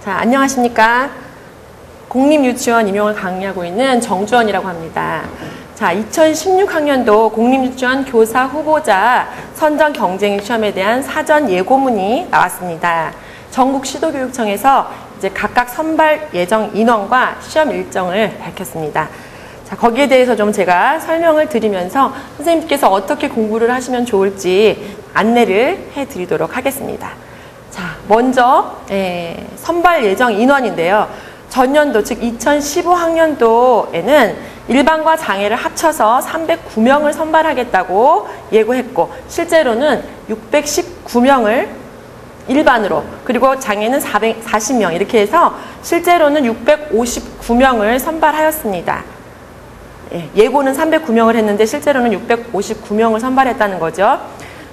자, 안녕하십니까. 공립유치원 임용을 강의하고 있는 정주원이라고 합니다. 자, 2016학년도 공립유치원 교사 후보자 선정 경쟁 시험에 대한 사전 예고문이 나왔습니다. 전국 시도교육청에서 이제 각각 선발 예정 인원과 시험 일정을 밝혔습니다. 자, 거기에 대해서 좀 제가 설명을 드리면서 선생님께서 어떻게 공부를 하시면 좋을지 안내를 해드리도록 하겠습니다. 자, 먼저 선발 예정 인원인데요. 전년도, 즉 2015학년도에는 일반과 장애를 합쳐서 309명을 선발하겠다고 예고했고, 실제로는 619명을 일반으로, 그리고 장애는 440명 이렇게 해서 실제로는 659명을 선발하였습니다. 예고는 309명을 했는데 실제로는 659명을 선발했다는 거죠.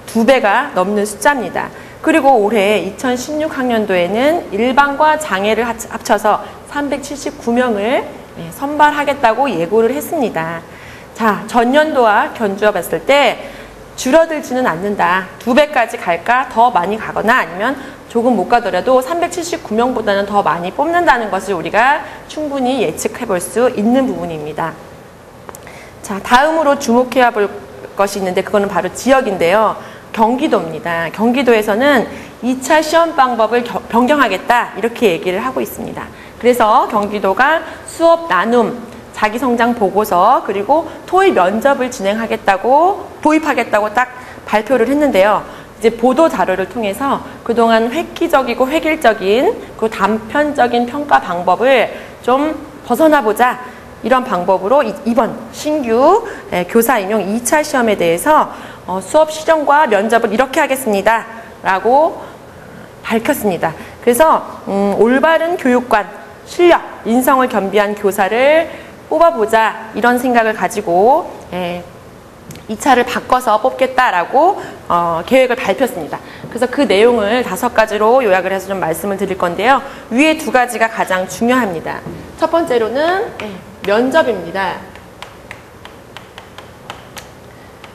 2배가 넘는 숫자입니다. 그리고 올해 2016학년도에는 일반과 장애를 합쳐서 379명을 선발하겠다고 예고를 했습니다. 자, 전년도와 견주어 봤을 때 줄어들지는 않는다. 2배까지 갈까? 더 많이 가거나 아니면 조금 못 가더라도 379명보다는 더 많이 뽑는다는 것을 우리가 충분히 예측해 볼 수 있는 부분입니다. 자, 다음으로 주목해야 볼 것이 있는데 그거는 바로 지역인데요. 경기도입니다. 경기도에서는 2차 시험 방법을 변경하겠다 이렇게 얘기를 하고 있습니다. 그래서 경기도가 수업 나눔, 자기성장 보고서, 그리고 토의 면접을 도입하겠다고 딱 발표를 했는데요. 이제 보도 자료를 통해서 그동안 획기적이고 획일적인 그 단편적인 평가 방법을 좀 벗어나보자, 이런 방법으로 이번 신규 교사 임용 2차 시험에 대해서 수업 시정과 면접을 이렇게 하겠습니다 라고 밝혔습니다. 그래서 올바른 교육관, 실력, 인성을 겸비한 교사를 뽑아보자, 이런 생각을 가지고 2차를 바꿔서 뽑겠다라고 계획을 발표했습니다. 그래서 그 내용을 5가지로 요약을 해서 좀 말씀을 드릴 건데요. 위에 2가지가 가장 중요합니다. 첫 번째로는 면접입니다.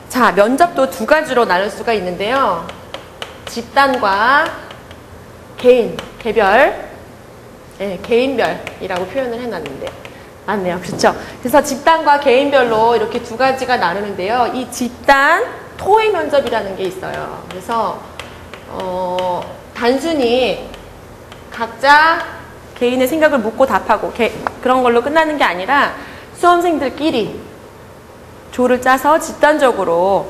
자, 면접도 2가지로 나눌 수가 있는데요. 집단과 개별, 개인별이라고 표현을 해놨는데 맞네요. 그렇죠? 그래서 집단과 개인별로 이렇게 2가지가 나누는데요. 이 집단 토의 면접이라는 게 있어요. 그래서 단순히 각자 개인의 생각을 묻고 답하고 그런 걸로 끝나는 게 아니라 수험생들끼리 조를 짜서 집단적으로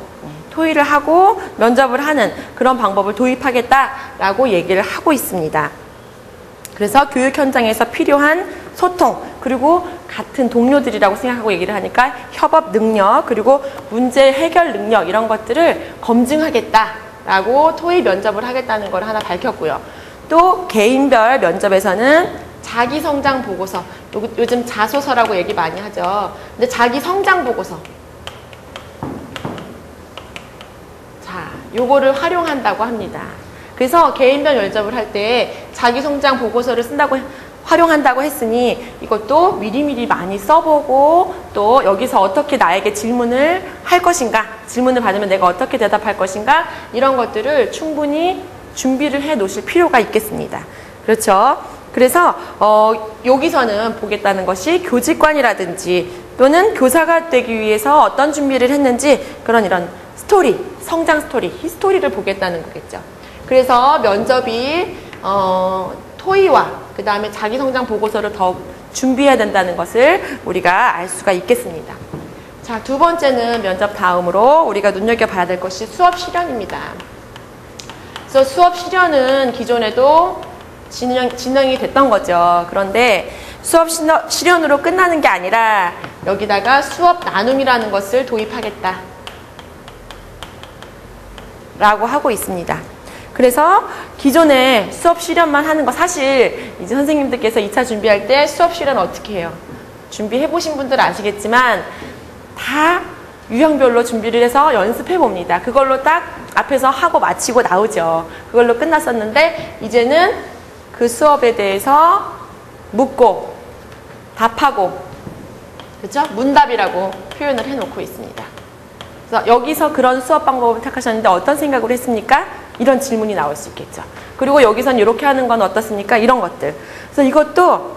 토의를 하고 면접을 하는 그런 방법을 도입하겠다라고 얘기를 하고 있습니다. 그래서 교육 현장에서 필요한 소통, 그리고 같은 동료들이라고 생각하고 얘기를 하니까 협업 능력, 그리고 문제 해결 능력, 이런 것들을 검증하겠다라고 토의 면접을 하겠다는 걸 하나 밝혔고요. 또 개인별 면접에서는 자기 성장 보고서, 요즘 자소서라고 얘기 많이 하죠. 근데 자기 성장 보고서, 자, 요거를 활용한다고 합니다. 그래서 개인별 면접을 할 때 자기 성장 보고서를 활용한다고 했으니 이것도 미리미리 많이 써보고, 또 여기서 어떻게 나에게 질문을 할 것인가, 질문을 받으면 내가 어떻게 대답할 것인가, 이런 것들을 충분히 준비를 해 놓으실 필요가 있겠습니다. 그렇죠? 그래서 여기서는 보겠다는 것이 교직관이라든지 또는 교사가 되기 위해서 어떤 준비를 했는지, 이런 스토리, 성장 스토리, 히스토리를 보겠다는 거겠죠. 그래서 면접이 토의와 그 다음에 자기성장 보고서를 더 준비해야 된다는 것을 우리가 알 수가 있겠습니다. 자, 2번째는 면접 다음으로 우리가 눈여겨봐야 될 것이 수업 실현입니다. 그래서 수업 실현은 기존에도 진행이 됐던 거죠. 그런데 수업 실현으로 끝나는 게 아니라 여기다가 수업 나눔이라는 것을 도입하겠다 라고 하고 있습니다. 그래서 기존에 수업 실현만 하는 거, 사실 이제 선생님들께서 2차 준비할 때 수업 실현 어떻게 해요? 준비해 보신 분들 아시겠지만 다 유형별로 준비를 해서 연습해 봅니다. 그걸로 딱 앞에서 하고 마치고 나오죠. 그걸로 끝났었는데 이제는 그 수업에 대해서 묻고 답하고, 그렇죠? 문답이라고 표현을 해놓고 있습니다. 그래서 여기서 그런 수업 방법을 택하셨는데 어떤 생각으로 했습니까? 이런 질문이 나올 수 있겠죠. 그리고 여기선 이렇게 하는 건 어떻습니까? 이런 것들. 그래서 이것도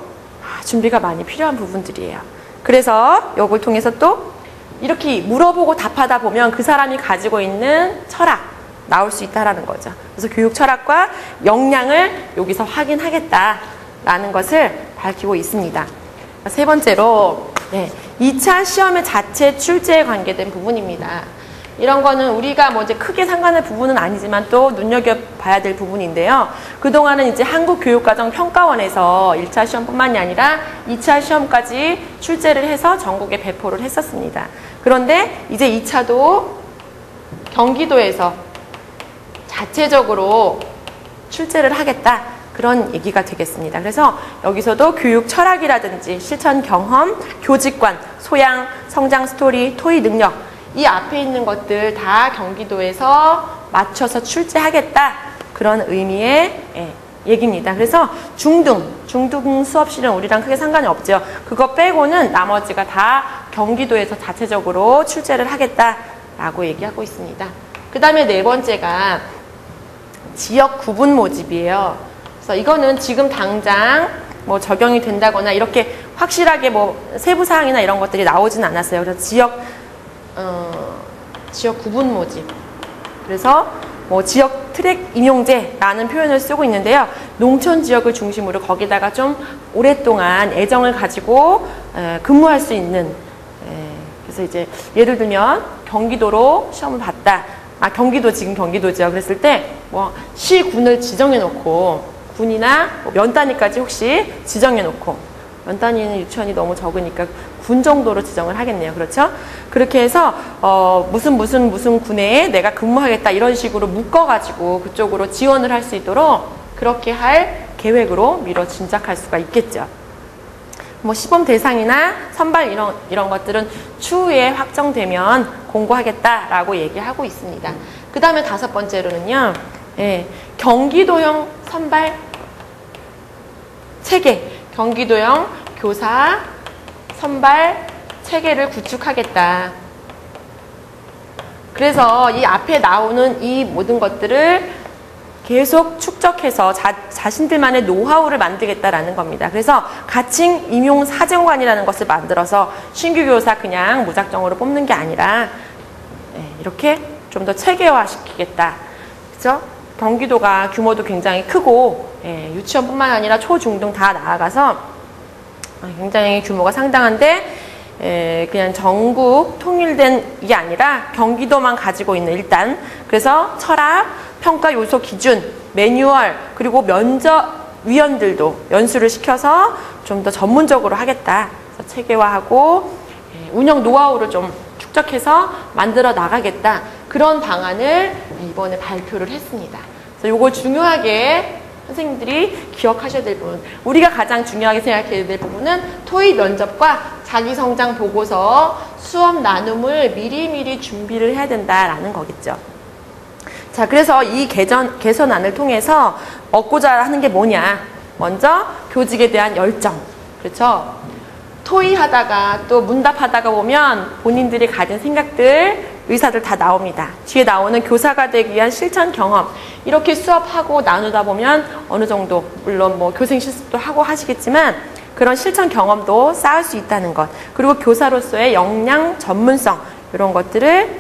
준비가 많이 필요한 부분들이에요. 그래서 이걸 통해서 또 이렇게 물어보고 답하다 보면 그 사람이 가지고 있는 철학 나올 수 있다라는 거죠. 그래서 교육 철학과 역량을 여기서 확인하겠다라는 것을 밝히고 있습니다. 세 번째로 2차 시험의 자체 출제에 관계된 부분입니다. 이런 거는 우리가 뭐 이제 크게 상관할 부분은 아니지만 또 눈여겨봐야 될 부분인데요. 그동안은 이제 한국교육과정평가원에서 1차 시험뿐만이 아니라 2차 시험까지 출제를 해서 전국에 배포를 했었습니다. 그런데 이제 2차도 경기도에서 자체적으로 출제를 하겠다. 그런 얘기가 되겠습니다. 그래서 여기서도 교육 철학이라든지 실천 경험, 교직관, 소양, 성장 스토리, 토의 능력 이 앞에 있는 것들 다 경기도에서 맞춰서 출제하겠다. 그런 의미의 얘기입니다. 그래서 중등 수업실은 우리랑 크게 상관이 없죠. 그거 빼고는 나머지가 다 경기도에서 자체적으로 출제를 하겠다라고 얘기하고 있습니다. 그 다음에 네 번째가 지역 구분 모집이에요. 그래서 이거는 지금 당장 뭐 적용이 된다거나 이렇게 확실하게 뭐 세부 사항이나 이런 것들이 나오진 않았어요. 그래서 지역 구분 모집. 그래서 뭐 지역 트랙 임용제라는 표현을 쓰고 있는데요. 농촌 지역을 중심으로 거기다가 좀 오랫동안 애정을 가지고 근무할 수 있는. 그래서 이제 예를 들면 경기도로 시험을 봤다. 경기도 지금 경기도죠. 그랬을 때 뭐 시군을 지정해 놓고 군이나 면 단위까지 혹시 지정해 놓고 면 단위는 유치원이 너무 적으니까 군 정도로 지정을 하겠네요. 그렇죠? 그렇게 해서 무슨 군에 내가 근무하겠다 이런 식으로 묶어가지고 그쪽으로 지원을 할 수 있도록 그렇게 할 계획으로 미뤄 짐작할 수가 있겠죠. 뭐 시범 대상이나 선발 이런 것들은 추후에 확정되면 공고하겠다라고 얘기하고 있습니다. 그 다음에 다섯 번째로는요. 경기도형 선발 체계, 경기도형 교사 선발 체계를 구축하겠다. 그래서 이 앞에 나오는 이 모든 것들을 계속 축적해서 자신들만의 노하우를 만들겠다라는 겁니다. 그래서 가칭 임용 사정관이라는 것을 만들어서 신규 교사 그냥 무작정으로 뽑는 게 아니라 이렇게 좀 더 체계화시키겠다. 그죠? 경기도가 규모도 굉장히 크고 유치원뿐만 아니라 초, 중, 등 다 나아가서 굉장히 규모가 상당한데 그냥 전국 통일된 게 아니라 경기도만 가지고 있는 일단 그래서 철학, 평가 요소 기준, 매뉴얼 그리고 면접위원들도 연수를 시켜서 좀 더 전문적으로 하겠다. 그래서 체계화하고 운영 노하우를 좀 축적해서 만들어 나가겠다. 그런 방안을 이번에 발표를 했습니다. 그래서 이걸 중요하게 선생님들이 기억하셔야 될 부분. 우리가 가장 중요하게 생각해야 될 부분은 토의 면접과 자기성장 보고서 수업 나눔을 미리미리 준비를 해야 된다라는 거겠죠. 자, 그래서 이 개선안을 통해서 얻고자 하는 게 뭐냐. 먼저 교직에 대한 열정. 그렇죠? 토의하다가 또 문답하다가 보면 본인들이 가진 생각들, 의사들 다 나옵니다. 뒤에 나오는 교사가 되기 위한 실천 경험. 이렇게 수업하고 나누다 보면 어느 정도 물론 뭐 교생 실습도 하고 하시겠지만 그런 실천 경험도 쌓을 수 있다는 것. 그리고 교사로서의 역량, 전문성 이런 것들을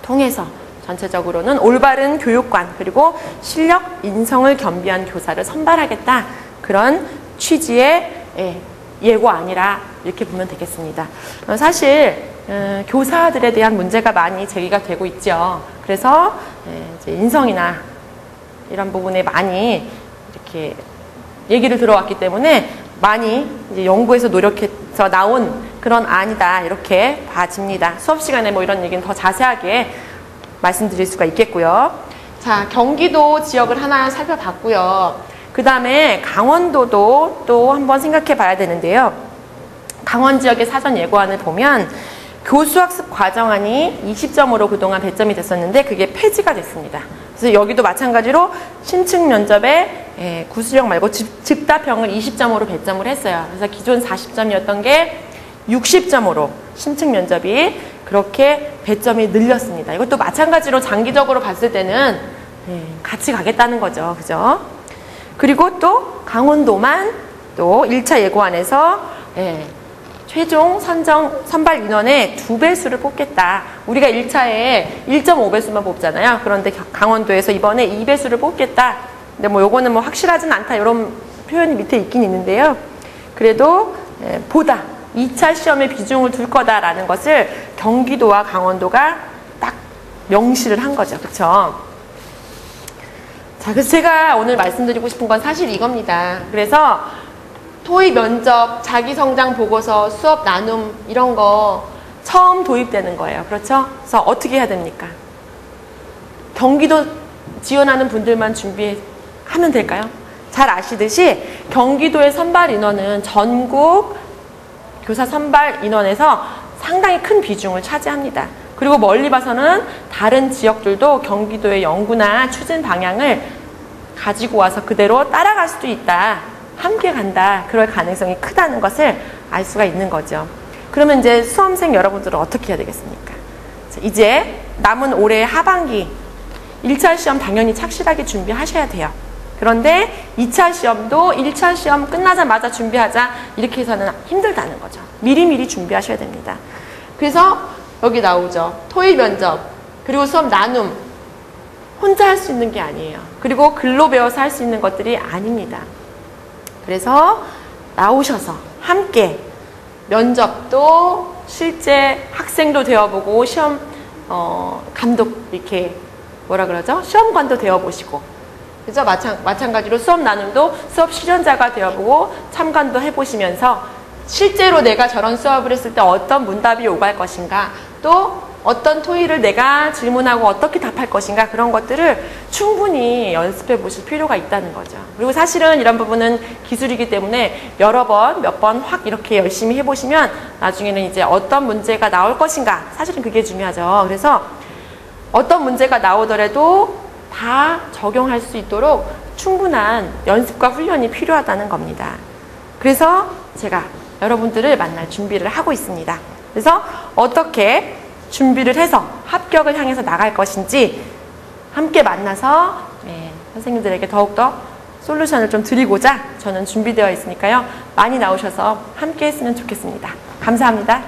통해서 전체적으로는 올바른 교육관 그리고 실력 인성을 겸비한 교사를 선발하겠다. 그런 취지의 예고아니라 이렇게 보면 되겠습니다. 사실 교사들에 대한 문제가 많이 제기가 되고 있죠. 그래서 이제 인성이나 이런 부분에 많이 이렇게 얘기를 들어왔기 때문에 많이 이제 연구에서 노력해서 나온 그런 안이다 이렇게 봐집니다. 수업 시간에 뭐 이런 얘기는 더 자세하게 말씀드릴 수가 있겠고요. 자, 경기도 지역을 하나 살펴봤고요. 그 다음에 강원도도 또 한번 생각해 봐야 되는데요. 강원 지역의 사전 예고안을 보면 교수학습 과정안이 20점으로 그동안 배점이 됐었는데 그게 폐지가 됐습니다. 그래서 여기도 마찬가지로 신층 면접에 구술형 말고 즉답형을 20점으로 배점을 했어요. 그래서 기존 40점이었던 게 60점으로 신층 면접이 그렇게 배점이 늘렸습니다. 이것도 마찬가지로 장기적으로 봤을 때는 같이 가겠다는 거죠. 그죠? 그리고 또 강원도만 또 1차 예고안에서 최종 선발 인원의 2배수를 뽑겠다. 우리가 1차에 1.5배수만 뽑잖아요. 그런데 강원도에서 이번에 2배수를 뽑겠다. 근데 뭐 요거는 뭐 확실하진 않다. 이런 표현이 밑에 있긴 있는데요. 그래도 보다 2차 시험에 비중을 둘 거다라는 것을 경기도와 강원도가 딱 명시를 한 거죠. 그쵸? 자, 그래서 제가 오늘 말씀드리고 싶은 건 사실 이겁니다. 그래서 토의 면접, 자기성장 보고서, 수업 나눔 이런 거 처음 도입되는 거예요. 그렇죠? 그래서 어떻게 해야 됩니까? 경기도 지원하는 분들만 준비하면 될까요? 잘 아시듯이 경기도의 선발 인원은 전국 교사 선발 인원에서 상당히 큰 비중을 차지합니다. 그리고 멀리 봐서는 다른 지역들도 경기도의 연구나 추진 방향을 가지고 와서 그대로 따라갈 수도 있다. 함께 간다. 그럴 가능성이 크다는 것을 알 수가 있는 거죠. 그러면 이제 수험생 여러분들은 어떻게 해야 되겠습니까? 이제 남은 올해 하반기 1차 시험 당연히 착실하게 준비하셔야 돼요. 그런데 2차 시험도 1차 시험 끝나자마자 준비하자 이렇게 해서는 힘들다는 거죠. 미리미리 준비하셔야 됩니다. 그래서 여기 나오죠. 토의 면접 그리고 수업 나눔 혼자 할 수 있는 게 아니에요. 그리고 글로 배워서 할 수 있는 것들이 아닙니다. 그래서 나오셔서 함께 면접도 실제 학생도 되어보고 시험 감독 이렇게 뭐라 그러죠? 시험관도 되어보시고 그죠? 마찬가지로 수업 나눔도 수업 실현자가 되어보고 참관도 해보시면서 실제로 내가 저런 수업을 했을 때 어떤 문답이 오갈 것인가 또 어떤 토의를 내가 질문하고 어떻게 답할 것인가 그런 것들을 충분히 연습해 보실 필요가 있다는 거죠. 그리고 사실은 이런 부분은 기술이기 때문에 여러 번, 몇 번 확 이렇게 열심히 해보시면 나중에는 이제 어떤 문제가 나올 것인가 사실은 그게 중요하죠. 그래서 어떤 문제가 나오더라도 다 적용할 수 있도록 충분한 연습과 훈련이 필요하다는 겁니다. 그래서 제가 여러분들을 만날 준비를 하고 있습니다. 그래서 어떻게 준비를 해서 합격을 향해서 나갈 것인지 함께 만나서 선생님들에게 더욱더 솔루션을 좀 드리고자 저는 준비되어 있으니까요. 많이 나오셔서 함께 했으면 좋겠습니다. 감사합니다.